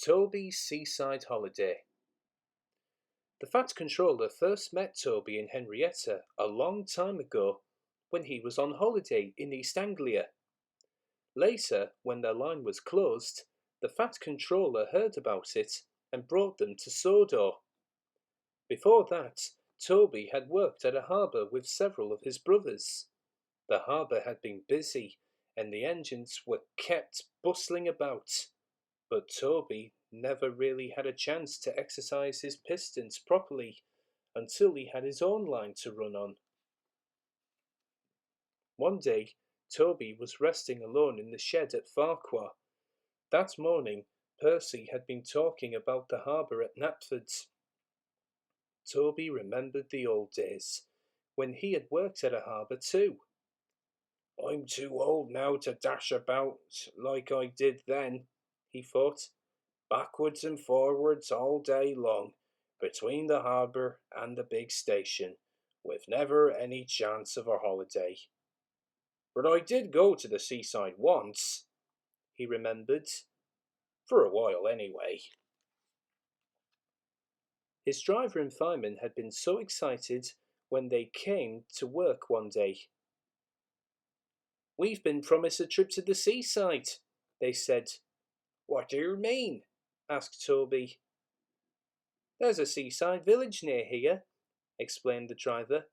Toby's Seaside Holiday. The Fat Controller first met Toby and Henrietta a long time ago when he was on holiday in East Anglia. Later, when their line was closed, the Fat Controller heard about it and brought them to Sodor. Before that, Toby had worked at a harbour with several of his brothers. The harbour had been busy and the engines were kept bustling about. But Toby never really had a chance to exercise his pistons properly until he had his own line to run on. One day, Toby was resting alone in the shed at Farquhar. That morning, Percy had been talking about the harbour at Knapford. Toby remembered the old days, when he had worked at a harbour too. "I'm too old now to dash about like I did then," he thought. "Backwards and forwards all day long, between the harbour and the big station, with never any chance of a holiday. But I did go to the seaside once," he remembered. "For a while anyway." His driver and fireman had been so excited when they came to work one day. "We've been promised a trip to the seaside," they said. "What do you mean?" asked Toby. "There's a seaside village near here," explained the driver,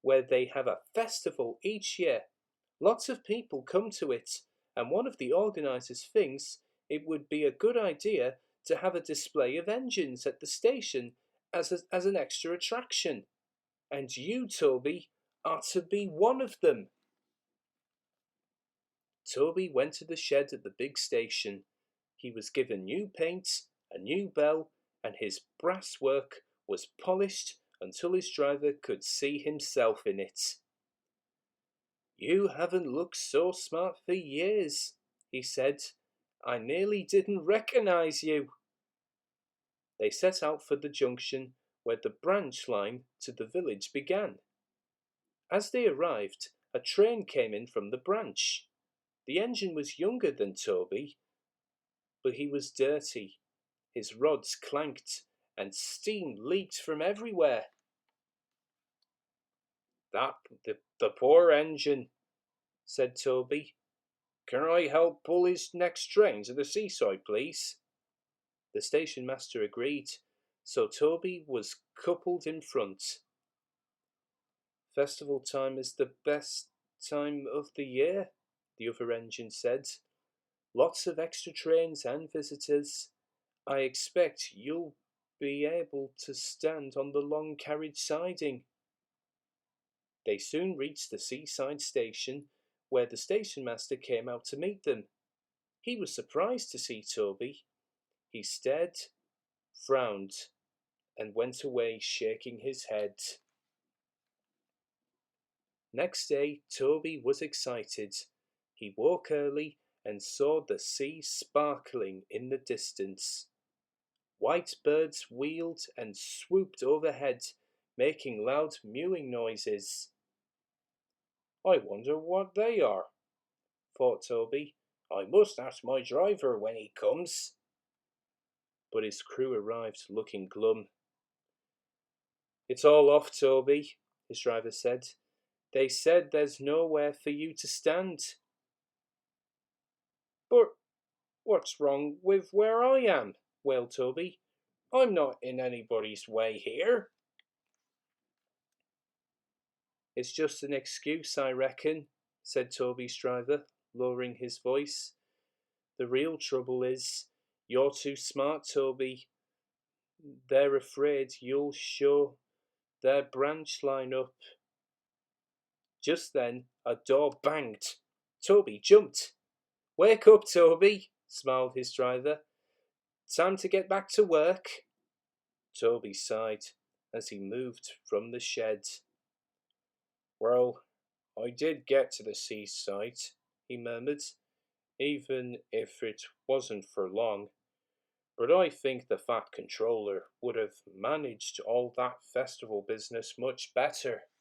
"where they have a festival each year. Lots of people come to it, and one of the organisers thinks it would be a good idea to have a display of engines at the station as an extra attraction. And you, Toby, are to be one of them." Toby went to the shed at the big station. He was given new paint, a new bell, and his brass work was polished until his driver could see himself in it. "You haven't looked so smart for years," he said. "I nearly didn't recognise you." They set out for the junction where the branch line to the village began. As they arrived, a train came in from the branch. The engine was younger than Toby, but he was dirty. His rods clanked and steam leaked from everywhere. The poor engine," said Toby. "Can I help pull his next train to the seaside, please?" The station master agreed, so Toby was coupled in front. "Festival time is the best time of the year," the other engine said. "Lots of extra trains and visitors. I expect you'll be able to stand on the long carriage siding." They soon reached the seaside station, where the station master came out to meet them. He was surprised to see Toby. He stared, frowned, and went away shaking his head. Next day, Toby was excited. He woke early and saw the sea sparkling in the distance. White birds wheeled and swooped overhead, making loud mewing noises. "I wonder what they are," thought Toby. "I must ask my driver when he comes." But his crew arrived looking glum. "It's all off, Toby," his driver said. "They said there's nowhere for you to stand." "But what's wrong with where I am?" wailed Toby. "I'm not in anybody's way here." "It's just an excuse, I reckon," said Toby's driver, lowering his voice. "The real trouble is, you're too smart, Toby. They're afraid you'll show their branch line up." Just then, a door banged. Toby jumped. "Wake up, Toby," smiled his driver. "Time to get back to work." Toby sighed as he moved from the shed. "Well, I did get to the seaside," he murmured, "even if it wasn't for long. But I think the Fat Controller would have managed all that festival business much better."